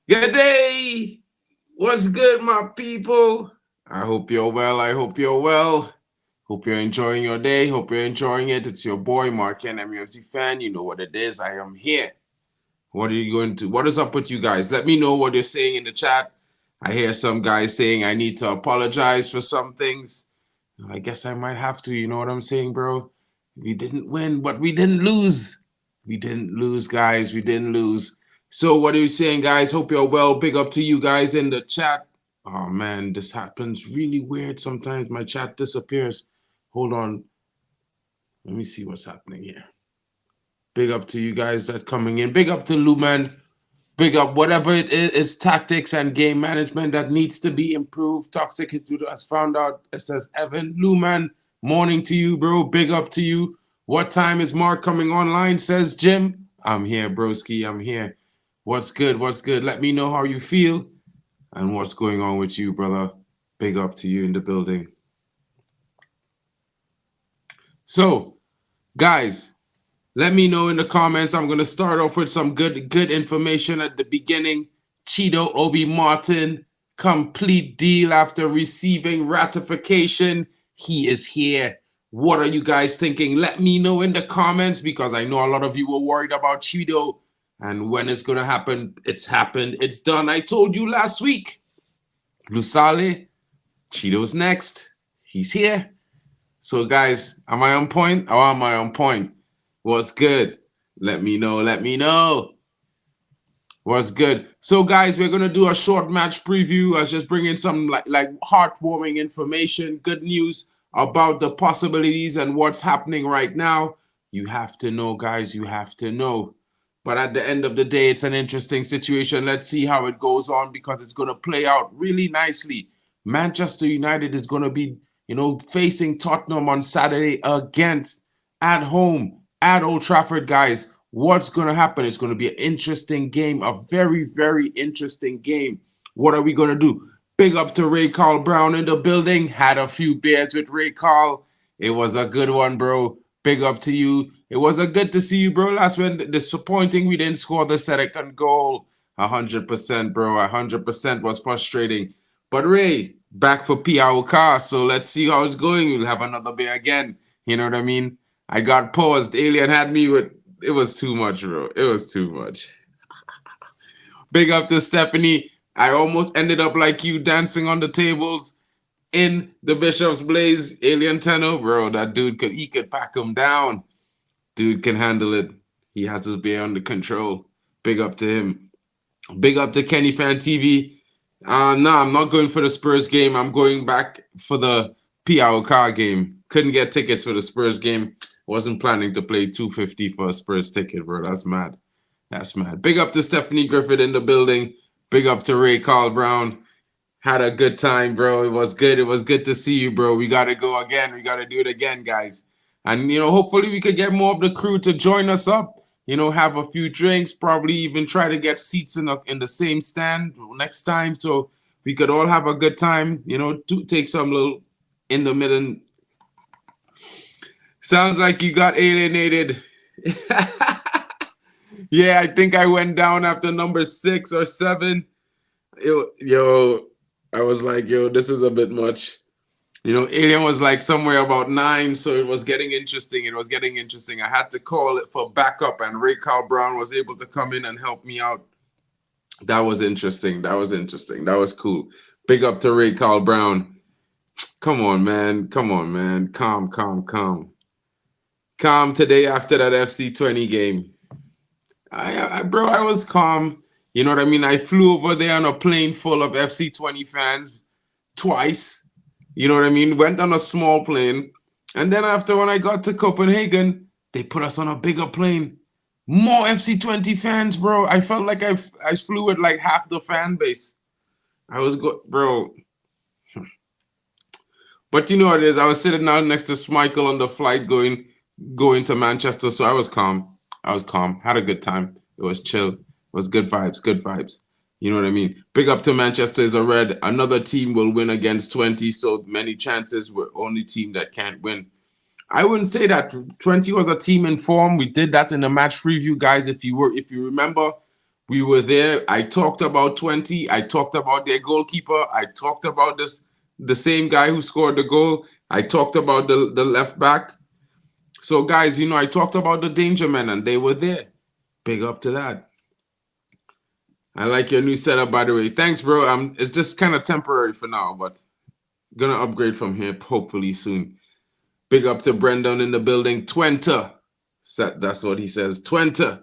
Good day. What's good, my people? I hope you're well. I hope you're well. Hope you're enjoying your day. Hope you're enjoying it. It's your boy, Mark, and MUFC fan. You know what it is. I am here. What are you going to? What is up with you guys? Let me know what you're saying in the chat. I hear some guys saying I need to apologize for some things. I guess I might have to. You know what I'm saying, bro? We didn't win, but we didn't lose. We didn't lose, guys. We didn't lose. So what are you saying, guys? Hope you're well. Big up to you guys in the chat. Oh, man, this happens really weird. Sometimes my chat disappears. Hold on. Let me see what's happening here. Big up to you guys that coming in. Big up to Luman. Big up whatever it is, it's tactics and game management that needs to be improved. Toxic has found out. It says Evan Luman. Morning to you, bro. Big up to you. What time is Mark coming online? Says Jim. I'm here, broski. I'm here. What's good? What's good? Let me know how you feel and what's going on with you, brother. Big up to you in the building. So, guys, let me know in the comments. I'm going to start off with some good information at the beginning. Cheeto Obi Martin, complete deal after receiving ratification. He is here. What are you guys thinking? Let me know in the comments because I know a lot of you were worried about Cheeto and when it's going to happen. It's happened. It's done. I told you last week. Lusale, Cheeto's next. He's here. So, guys, am I on point? Or am I on point? What's good? Let me know. Let me know. What's good? So, guys, we're gonna do a short match preview. I was just bringing some like heartwarming information, good news about the possibilities and what's happening right now. You have to know, guys. You have to know. But at the end of the day, it's an interesting situation. Let's see how it goes on because it's gonna play out really nicely. Manchester United is gonna be, facing Tottenham on Saturday at home. At Old Trafford, guys. What's going to happen? It's going to be an interesting game, a very, very interesting game. What are we going to do? Big up to Ray Carl Brown in the building. Had a few beers with Ray Carl. It was a good one, bro. Big up to you. It was a good to see you, bro. Last one, disappointing we didn't score the second goal. 100%, bro. 100% was frustrating. But Ray, back for PRK, so let's see how it's going. We'll have another beer again. You know what I mean? I got paused. Alien had me with, it was too much, bro. It was too much. Big up to Stephanie. I almost ended up like you dancing on the tables in the Bishop's Blaze. Alien Tenno, bro. That dude he could pack him down. Dude can handle it. He has his beer under control. Big up to him. Big up to Kenny Fan TV. No, I'm not going for the Spurs game. I'm going back for the PRK game. Couldn't get tickets for the Spurs game. Wasn't planning to play $250 for a Spurs ticket, bro. That's mad. That's mad. Big up to Stephanie Griffith in the building. Big up to Ray Carl Brown. Had a good time, bro. It was good. It was good to see you, bro. We got to go again. We got to do it again, guys. And, hopefully we could get more of the crew to join us up. Have a few drinks. Probably even try to get seats in the same stand next time. So we could all have a good time. To take some little in the middle. Sounds like you got alienated. Yeah, I think I went down after number 6 or 7. Yo, I was like, this is a bit much. Alien was like somewhere about 9, so it was getting interesting. I had to call it for backup, and Ray Carl Brown was able to come in and help me out. That was interesting. That was cool. Big up to Ray Carl Brown. Come on, man. Calm. Calm today after that FC20 game. I was calm. You know what I mean? I flew over there on a plane full of FC20 fans twice. You know what I mean? Went on a small plane. And then after when I got to Copenhagen, they put us on a bigger plane. More FC20 fans, bro. I felt like I flew with like half the fan base. I was good, bro. But you know what it is? I was sitting down next to Schmeichel on the flight going to Manchester, so I was calm. Had a good time. It was chill. It was good vibes. You know what I mean? Big up to Manchester is a red. Another team will win against 20, so many chances. We're only team that can't win. I wouldn't say that 20 was a team in form. We did that in the match preview, guys. If you remember, We were there. I talked about 20. I talked about their goalkeeper. I talked about the same guy who scored the goal. I talked about the left back. So, guys, I talked about the danger men, and they were there. Big up to that. I like your new setup, by the way. Thanks, bro. It's just kind of temporary for now, but gonna upgrade from here hopefully soon. Big up to Brendan in the building. Twente. That's what he says. Twente.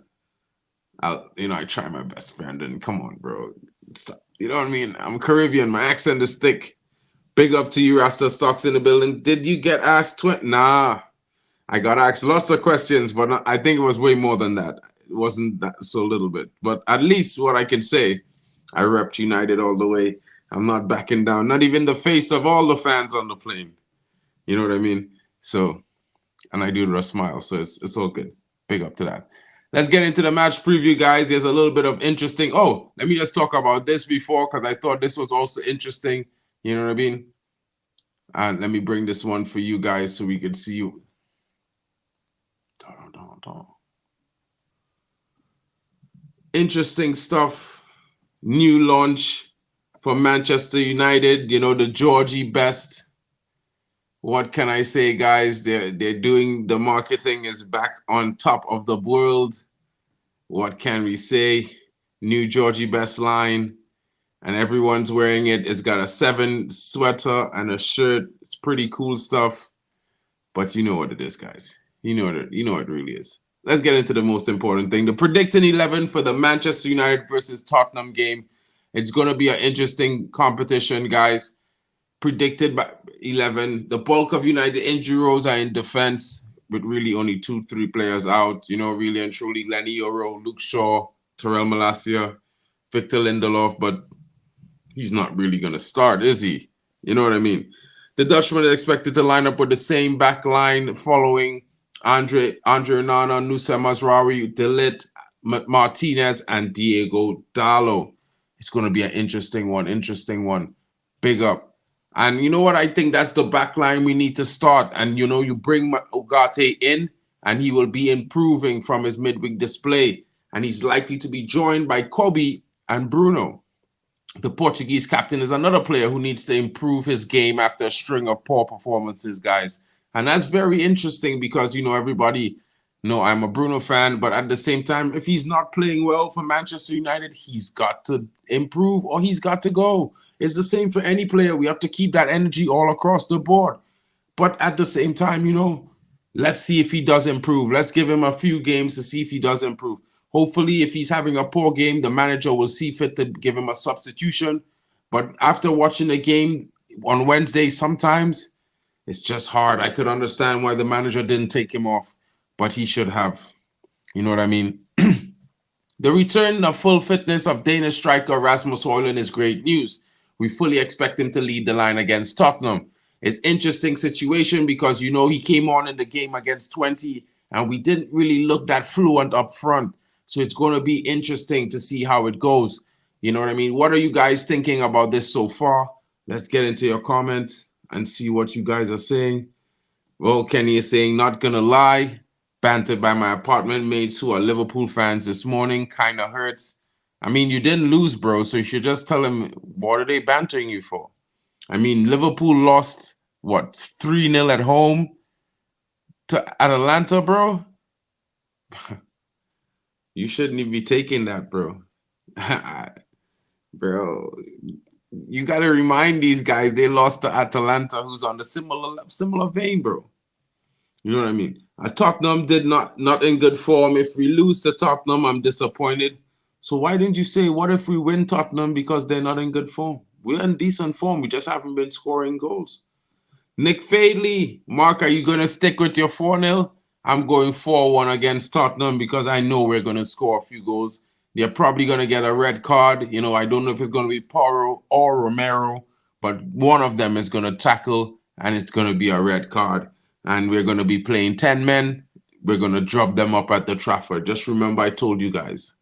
I try my best, Brendan. Come on, bro. Stop. You know what I mean? I'm Caribbean. My accent is thick. Big up to you, Rasta Stocks in the building. Did you get asked? Nah. I got asked lots of questions, but I think it was way more than that. It wasn't that so little bit. But at least what I can say, I repped United all the way. I'm not backing down. Not even the face of all the fans on the plane. You know what I mean? So, and I do it with a smile. So it's all good. Big up to that. Let's get into the match preview, guys. There's a little bit of interesting. Oh, let me just talk about this before because I thought this was also interesting. You know what I mean? And let me bring this one for you guys so we can see you. Interesting stuff. New launch for Manchester United. The Georgie best. What can I say, guys? They're doing the marketing is back on top of the world. What can we say? New Georgie best line, and everyone's wearing it. It's got a 7 sweater and a shirt. It's pretty cool stuff. But you know what it is, guys. You know what it really is. Let's get into the most important thing. The predicting 11 for the Manchester United versus Tottenham game. It's going to be an interesting competition, guys. Predicted by 11. The bulk of United injury rows are in defense, with really only 2-3 players out. Really and truly, Lenny Yoro, Luke Shaw, Terrell Malacia, Victor Lindelof, but he's not really going to start, is he? You know what I mean? The Dutchman is expected to line up with the same back line following Andre Onana, Nusa Mazraoui, De Ligt, Martinez, and Diego Dallo. It's going to be an interesting one. Big up. And you know what? I think that's the back line we need to start. And, you bring Ugarte in, and he will be improving from his midweek display. And he's likely to be joined by Kobe and Bruno. The Portuguese captain is another player who needs to improve his game after a string of poor performances, guys. And that's very interesting because, everybody know I'm a Bruno fan, but at the same time, if he's not playing well for Manchester United, he's got to improve or he's got to go. It's the same for any player. We have to keep that energy all across the board. But at the same time, let's see if he does improve. Let's give him a few games to see if he does improve. Hopefully, if he's having a poor game, the manager will see fit to give him a substitution. But after watching the game on Wednesday, sometimes it's just hard. I could understand why the manager didn't take him off, but he should have. You know what I mean? The return of full fitness of Danish striker Rasmus Højlund is great news. We fully expect him to lead the line against Tottenham. It's an interesting situation because, he came on in the game against 20 and we didn't really look that fluent up front. So it's going to be interesting to see how it goes. You know what I mean? What are you guys thinking about this so far? Let's get into your comments and see what you guys are saying. Well, Kenny is saying, not going to lie. Bantered by my apartment mates who are Liverpool fans this morning. Kind of hurts. I mean, you didn't lose, bro. So you should just tell them, what are they bantering you for? I mean, Liverpool lost, 3-0 at home to Atalanta, bro? You shouldn't even be taking that, bro. Bro, you got to remind these guys they lost to Atalanta, who's on the similar vein, bro. You know what I mean? Tottenham did not in good form. If we lose to Tottenham, I'm disappointed. So why didn't you say, what if we win Tottenham because they're not in good form? We're in decent form. We just haven't been scoring goals. Nick Fadley, Mark, are you going to stick with your 4-0? I'm going 4-1 against Tottenham because I know we're going to score a few goals. They're probably going to get a red card. I don't know if it's going to be Porro or Romero, but one of them is going to tackle, and it's going to be a red card. And we're going to be playing 10 men. We're going to drop them up at the Trafford. Just remember, I told you guys.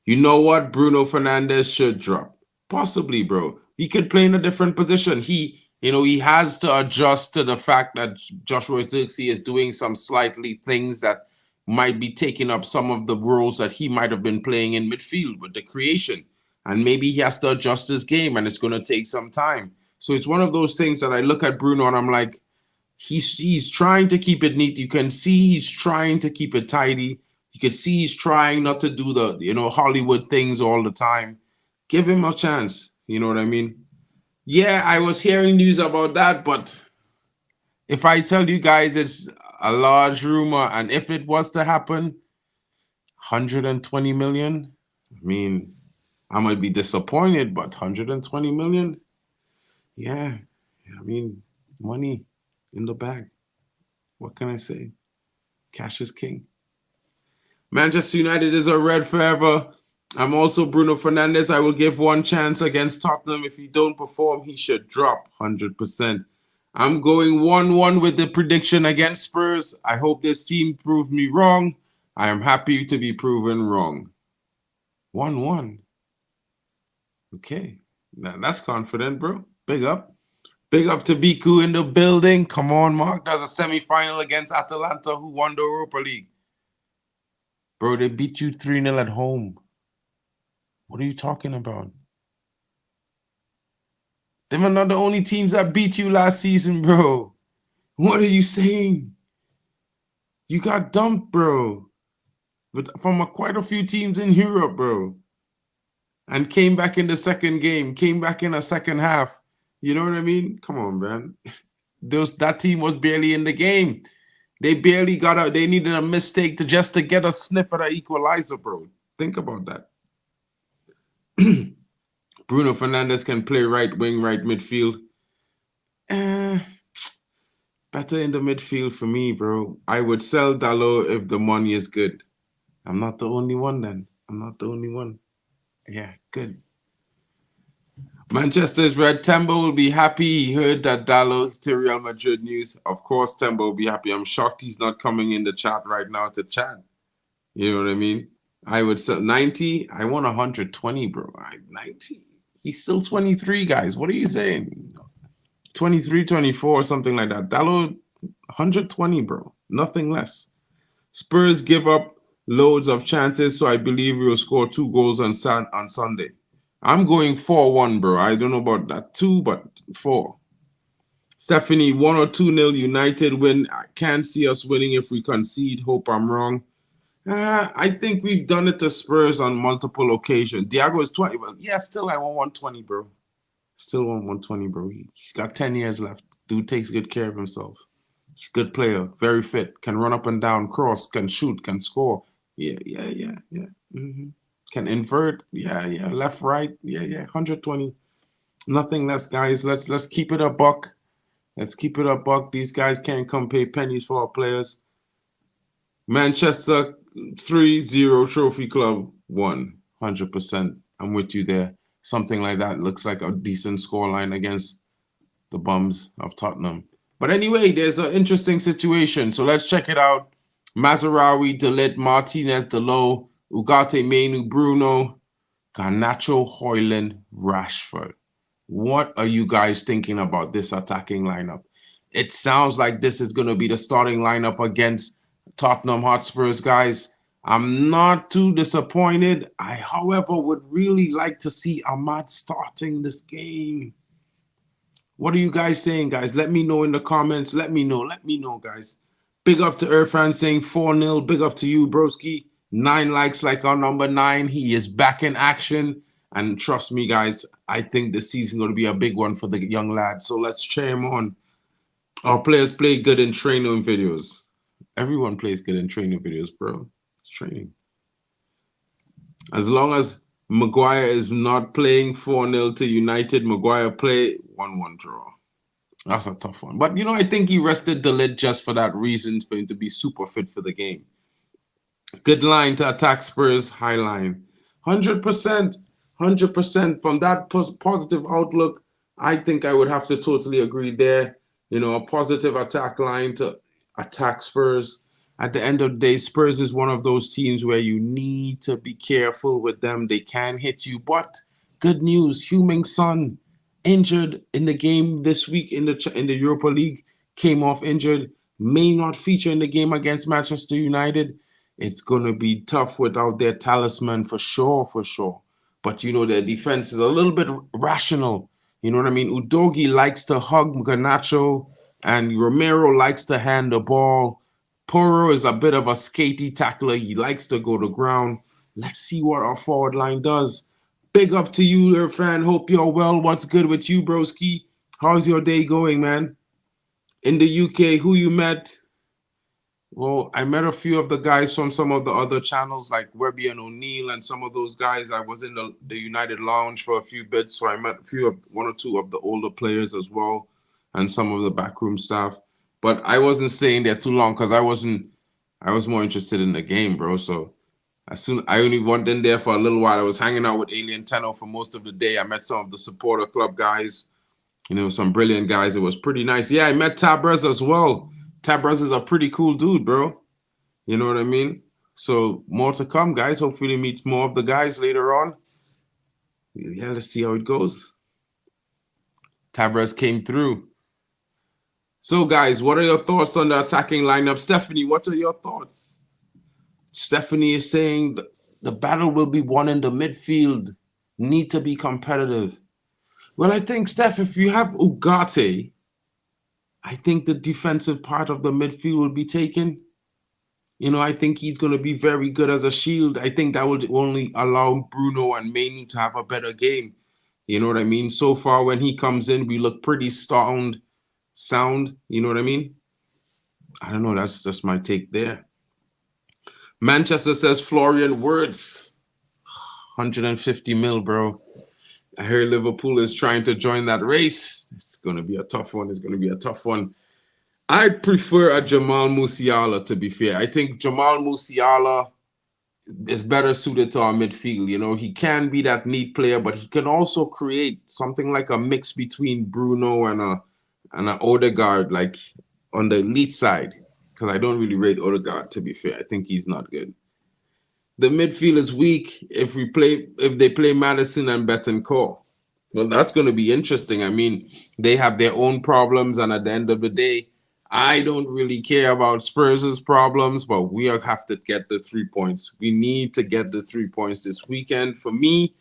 You know what? Bruno Fernandes should drop. Possibly, bro. He could play in a different position. He has to adjust to the fact that Joshua Zirkzee is doing some slightly things that, might be taking up some of the roles that he might have been playing in midfield with the creation. And maybe he has to adjust his game, and it's going to take some time. So it's one of those things that I look at Bruno and I'm like, he's trying to keep it neat. You can see he's trying to keep it tidy. You can see he's trying not to do the, Hollywood things all the time. Give him a chance. You know what I mean? Yeah, I was hearing news about that, but if I tell you guys it's a large rumor, and if it was to happen, 120 million, I mean, I might be disappointed, but 120 million, yeah, I mean, money in the bag. What can I say? Cash is king. Manchester United is a red forever. I'm also Bruno Fernandes. I will give one chance against Tottenham. If he don't perform, he should drop 100%. I'm going 1-1 with the prediction against Spurs. I hope this team proved me wrong. I am happy to be proven wrong. 1-1. Okay. Now, that's confident, bro. Big up. Big up to Biku in the building. Come on, Mark. That's a semi-final against Atalanta, who won the Europa League. Bro, they beat you 3-0 at home. What are you talking about? They were not the only teams that beat you last season, bro. What are you saying? You got dumped, bro. But from quite a few teams in Europe, bro. And came back in the second game. Came back in a second half. You know what I mean? Come on, man. That team was barely in the game. They barely got out. They needed a mistake to get a sniff at an equalizer, bro. Think about that. Bruno Fernandes can play right wing, right midfield. Better in the midfield for me, bro. I would sell Dalot if the money is good. I'm not the only one then. I'm not the only one. Yeah, good. Manchester's red. Tembo will be happy. He heard that Dalot to Real Madrid news. Of course, Tembo will be happy. I'm shocked he's not coming in the chat right now to chat. You know what I mean? I would sell 90. I want 120, bro. 90. He's still 23, guys. What are you saying? 23, 24, something like that. Dalot, 120, bro. Nothing less. Spurs give up loads of chances, so I believe we will score 2 goals on Sunday. I'm going 4-1, bro. I don't know about that 2, but 4. Stephanie, 1 or 2-0 United win. I can't see us winning if we concede. Hope I'm wrong. I think we've done it to Spurs on multiple occasions. Diago is 20. But yeah, still I want 120, bro. Still want 120, bro. He's got 10 years left. Dude takes good care of himself. He's a good player, very fit, can run up and down, cross, can shoot, can score. Yeah. Mm-hmm. Can invert. Yeah. Left, right. Yeah. 120. Nothing less, guys. Let's keep it a buck. Let's keep it a buck. These guys can't come pay pennies for our players. Manchester 3-0 Trophy Club 100%. I'm with you there. Something like that looks like a decent scoreline against the bums of Tottenham. But anyway, there's an interesting situation. So let's check it out. Mazraoui, De Ligt, Martinez, Dalot, Ugarte, Menu, Bruno, Garnacho, Højlund, Rashford. What are you guys thinking about this attacking lineup? It sounds like this is going to be the starting lineup against Tottenham Hotspurs, guys. I'm not too disappointed. I, however, would really like to see Ahmad starting this game. What are you guys saying, guys? Let me know in the comments. Let me know, guys. Big up to Irfan saying 4-0. Big up to you, broski. 9 likes like our number 9. He is back in action. And trust me, guys, I think this season is going to be a big one for the young lad. So let's cheer him on. Our players play good in training videos. Everyone plays good in training videos, bro. It's training. As long as Maguire is not playing 4-0 to United, Maguire play 1-1 draw. That's a tough one. But, I think he rested De Ligt just for that reason, for him to be super fit for the game. Good line to attack Spurs, high line. 100%. 100% from that positive outlook, I think I would have to totally agree there. A positive attack line to attack Spurs. At the end of the day, Spurs is one of those teams where you need to be careful with them. They can hit you. But good news, Heung-min Son injured in the game this week in the Europa League, came off injured, may not feature in the game against Manchester United. It's going to be tough without their talisman for sure, for sure. But, you know, their defense is a little bit rational. You know what I mean? Udogie likes to hug Garnacho, and Romero likes to hand the ball. Porro is a bit of a skatey tackler. He likes to go to ground. Let's see what our forward line does. Big up to you, fan. Hope you're well. What's good with you, broski? How's your day going, man? In the UK, who you met? Well, I met a few of the guys from some of the other channels like Webby and O'Neill and some of those guys. I was in the United Lounge for a few bits, so I met one or two of the older players as well and some of the backroom staff. But I wasn't staying there too long because I was more interested in the game, bro. So I only went in there for a little while. I was hanging out with Alien Tenno for most of the day. I met some of the supporter club guys, you know, some brilliant guys. It was pretty nice. Yeah, I met Tabrez as well. Tabrez is a pretty cool dude, bro. You know what I mean? So more to come, guys. Hopefully meet more of the guys later on. Yeah, let's see how it goes. Tabrez came through. So, guys, what are your thoughts on the attacking lineup? Stephanie, what are your thoughts? Stephanie is saying the battle will be won in the midfield. Need to be competitive. Well, I think, Steph, if you have Ugarte, I think the defensive part of the midfield will be taken. You know, I think he's going to be very good as a shield. I think that will only allow Bruno and Mainu to have a better game. You know what I mean? So far, when he comes in, we look pretty sound. You know what I mean? I don't know. That's just my take there. Manchester says Florian Wirtz. 150 mil, bro. I hear Liverpool is trying to join that race. It's going to be a tough one. I'd prefer a Jamal Musiala, to be fair. I think Jamal Musiala is better suited to our midfield. You know, he can be that neat player, but he can also create something like a mix between Bruno and an Odegaard, like on the elite side. Because I don't really rate Odegaard, to be fair. I think he's not good. The midfield is weak if they play Madison and Betancourt. Well, that's going to be interesting. I mean, they have their own problems, and at the end of the day, I don't really care about Spurs' problems, but we have to get the 3 points. We need to get the 3 points this weekend. For me,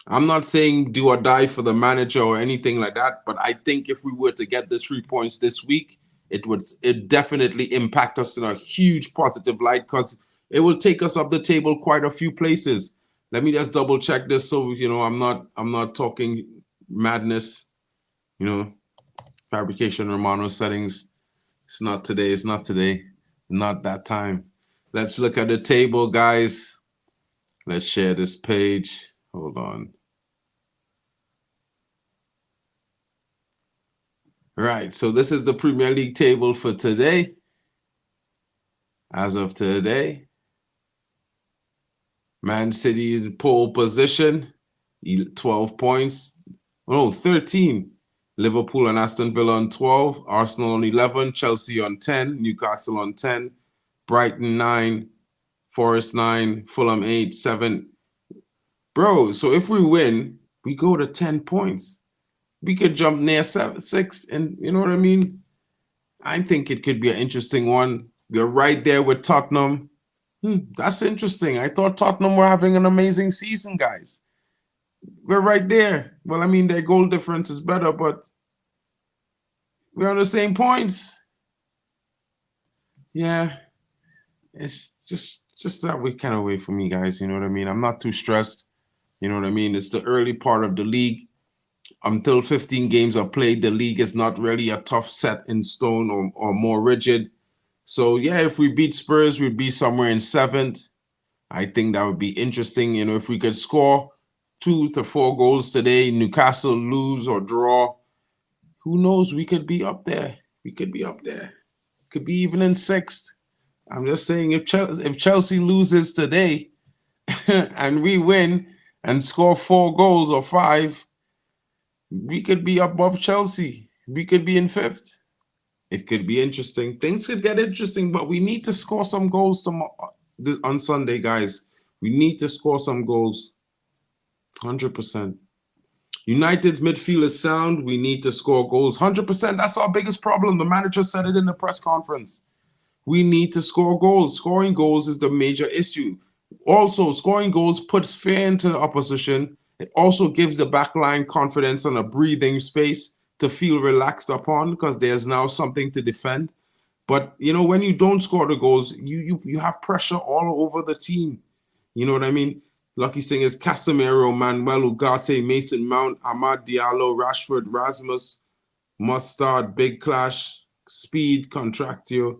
I'm not saying do or die for the manager or anything like that, but I think if we were to get the 3 points this week, it definitely impact us in a huge positive light because it will take us up the table quite a few places. Let me just double check this so you know I'm not talking madness, you know, fabrication Romano settings. It's not today, not that time. Let's look at the table, guys. Let's share this page. Hold on. Right, so this is the Premier League table for today. As of today, Man City in pole position, 12 points. Oh, 13. Liverpool and Aston Villa on 12. Arsenal on 11. Chelsea on 10. Newcastle on 10. Brighton 9. Forest 9. Fulham 8. 7. Bro, so if we win, we go to 10 points. We could jump near 6. And you know what I mean? I think it could be an interesting one. We're right there with Tottenham. That's interesting. I thought Tottenham were having an amazing season, guys. We're right there. Well, I mean, their goal difference is better, but we're on the same points. Yeah, it's just that way kind of way for me, guys. You know what I mean? I'm not too stressed. You know what I mean? It's the early part of the league. Until 15 games are played, the league is not really a tough set in stone or more rigid. So, yeah, if we beat Spurs, we'd be somewhere in 7th. I think that would be interesting. You know, if we could score 2 to 4 goals today, Newcastle lose or draw, who knows? We could be up there. Could be even in 6th. I'm just saying if Chelsea loses today and we win and score 4 goals or 5, we could be above Chelsea. We could be in 5th. It could be interesting. Things could get interesting, but we need to score some goals on Sunday, guys. We need to score some goals. 100%. United's midfield is sound. We need to score goals. 100%. That's our biggest problem. The manager said it in the press conference. We need to score goals. Scoring goals is the major issue. Also, scoring goals puts fear into the opposition. It also gives the back line confidence and a breathing space to feel relaxed upon because there's now something to defend. But, you know, when you don't score the goals, you have pressure all over the team. You know what I mean? Lucky singers Casemiro, Manuel Ugarte, Mason Mount, Amad Diallo, Rashford, Rasmus, Mustard, Big Clash, Speed, Contractio.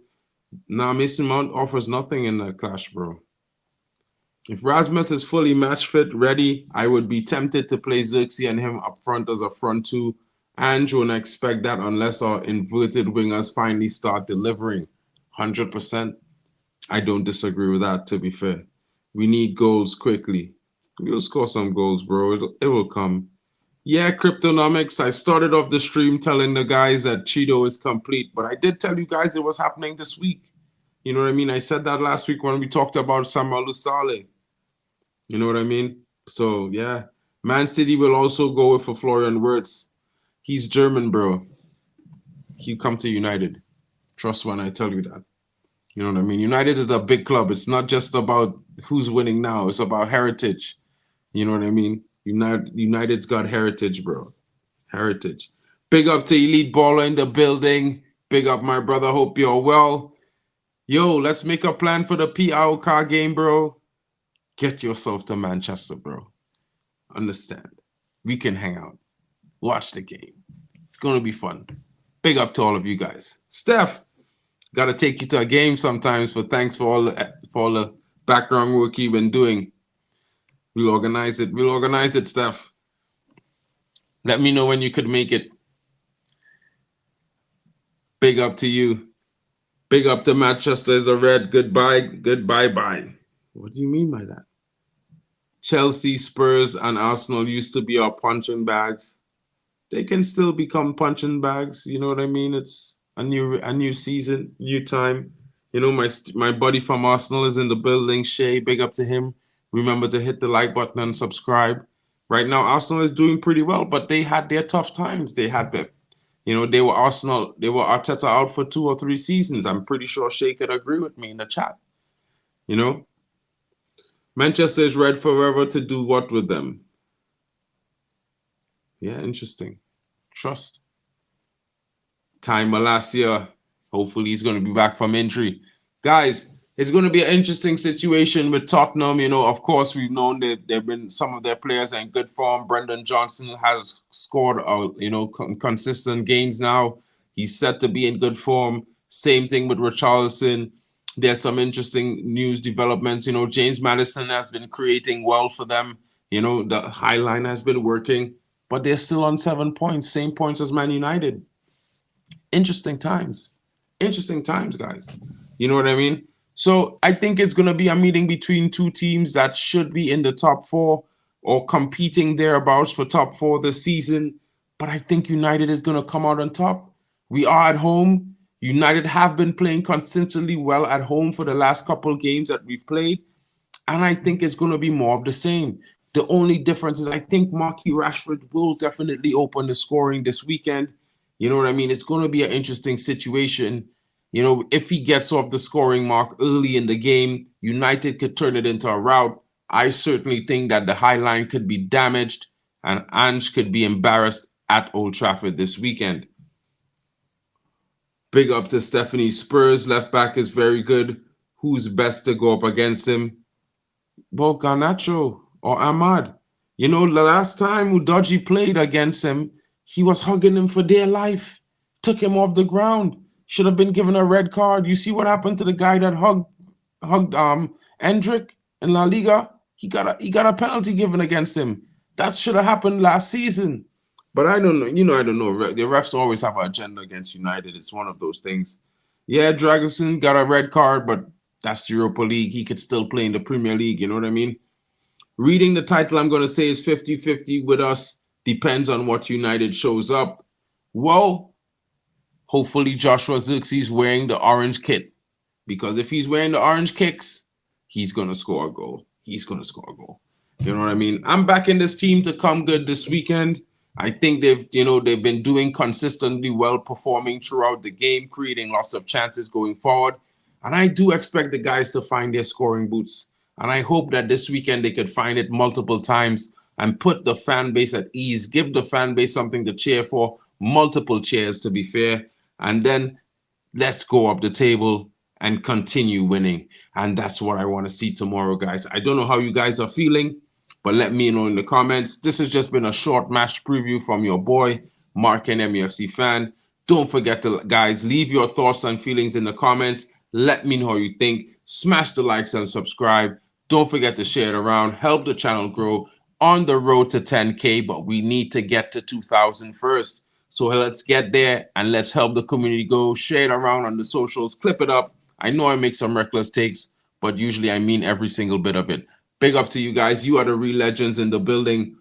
Now, Mason Mount offers nothing in that clash, bro. If Rasmus is fully match fit, ready, I would be tempted to play Xerxes and him up front as a front two. Ange wouldn't expect that unless our inverted wingers finally start delivering. 100%. I don't disagree with that, to be fair. We need goals quickly. We'll score some goals, bro. It will come. Yeah, Cryptonomics. I started off the stream telling the guys that Cheeto is complete, but I did tell you guys it was happening this week. You know what I mean? I said that last week when we talked about Samuel Saleh. You know what I mean? So, yeah. Man City will also go with for Florian Wirtz. He's German, bro. He'll come to United. Trust when I tell you that. You know what I mean? United is a big club. It's not just about who's winning now. It's about heritage. You know what I mean? United's got heritage, bro. Heritage. Big up to Elite Baller in the building. Big up, my brother. Hope you're well. Yo, let's make a plan for the PRK game, bro. Get yourself to Manchester, bro. Understand. We can hang out. Watch the game. It's going to be fun. Big up to all of you guys. Steph, got to take you to a game sometimes for thanks for all the background work you've been doing. We'll organize it. We'll organize it, Steph. Let me know when you could make it. Big up to you. Big up to Manchester is a red. Goodbye. Goodbye, bye. What do you mean by that? Chelsea, Spurs, and Arsenal used to be our punching bags. They can still become punching bags. You know what I mean? It's a new season, new time. You know, my buddy from Arsenal is in the building. Shay, big up to him. Remember to hit the like button and subscribe. Right now, Arsenal is doing pretty well, but they had their tough times. They had Pep. You know, they were Arteta out for 2 or 3 seasons. I'm pretty sure Shay could agree with me in the chat. You know? Manchester is red forever to do what with them? Yeah, interesting. Trust. Time Malacia. Hopefully he's going to be back from injury. Guys, it's going to be an interesting situation with Tottenham. You know, of course, we've known that there have been some of their players in good form. Brendan Johnson has scored, consistent games now. He's set to be in good form. Same thing with Richarlison. There's some interesting news developments. You know, James Maddison has been creating well for them. You know, the high line has been working, but they're still on 7 points, same points as Man United. Interesting times, guys. You know what I mean? So I think it's going to be a meeting between two teams that should be in the top 4 or competing thereabouts for top 4 this season. But I think United is going to come out on top. We are at home. United have been playing consistently well at home for the last couple of games that we've played. And I think it's going to be more of the same. The only difference is I think Marquis Rashford will definitely open the scoring this weekend. You know what I mean? It's going to be an interesting situation. You know, if he gets off the scoring mark early in the game, United could turn it into a rout. I certainly think that the high line could be damaged and Ange could be embarrassed at Old Trafford this weekend. Big up to Stephanie. Spurs left back is very good. Who's best to go up against him? Well, Garnacho or Ahmad. You know, the last time Udogie played against him, he was hugging him for dear life. Took him off the ground. Should have been given a red card. You see what happened to the guy that hugged Endrick in La Liga? He got a penalty given against him. That should have happened last season. But I don't know. You know, I don't know. The refs always have an agenda against United. It's one of those things. Yeah, Dragosin got a red card, but that's Europa League. He could still play in the Premier League. You know what I mean? Reading the title, I'm going to say is 50-50 with us. Depends on what United shows up. Well, hopefully Joshua Zirkzee is wearing the orange kit. Because if he's wearing the orange kicks, he's going to score a goal. He's going to score a goal. You know what I mean? I'm backing this team to come good this weekend. I think they've been doing consistently well, performing throughout the game, creating lots of chances going forward. And I do expect the guys to find their scoring boots. And I hope that this weekend they could find it multiple times and put the fan base at ease, give the fan base something to cheer for, multiple cheers to be fair, and then let's go up the table and continue winning. And that's what I want to see tomorrow, guys. I don't know how you guys are feeling, but let me know in the comments. This has just been a short match preview from your boy, Mark, and MUFC fan. Don't forget to, guys, leave your thoughts and feelings in the comments. Let me know how you think. Smash the likes and subscribe. Don't forget to share it around. Help the channel grow. On the road to 10K, but we need to get to 2,000 first. So let's get there and let's help the community go. Share it around on the socials. Clip it up. I know I make some reckless takes, but usually I mean every single bit of it. Big up to you guys. You are the real legends in the building.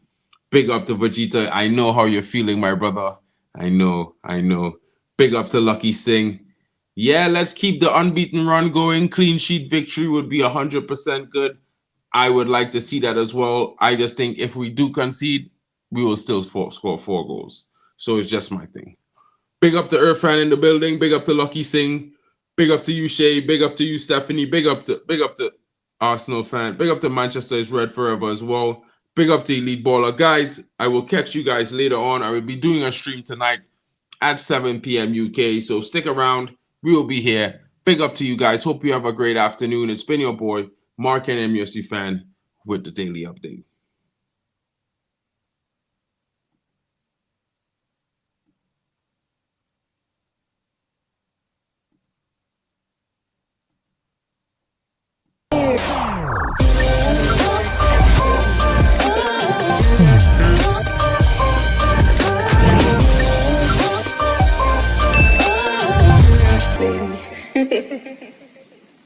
Big up to Vegeta. I know how you're feeling, my brother. I know. Big up to Lucky Singh. Yeah, let's keep the unbeaten run going. Clean sheet victory would be 100% good. I would like to see that as well. I just think if we do concede, we will still score 4 goals. So it's just my thing. Big up to Irfan in the building. Big up to Lucky Singh. Big up to you, Shay. Big up to you, Stephanie. Big up to Arsenal fan. Big up to Manchester is red forever as well. Big up to Elite Baller. Guys, I will catch you guys later on. I will be doing a stream tonight at 7 p.m. UK. So stick around. We will be here. Big up to you guys. Hope you have a great afternoon. It's been your boy, Mark, and MUFC fan with the daily update. Baby.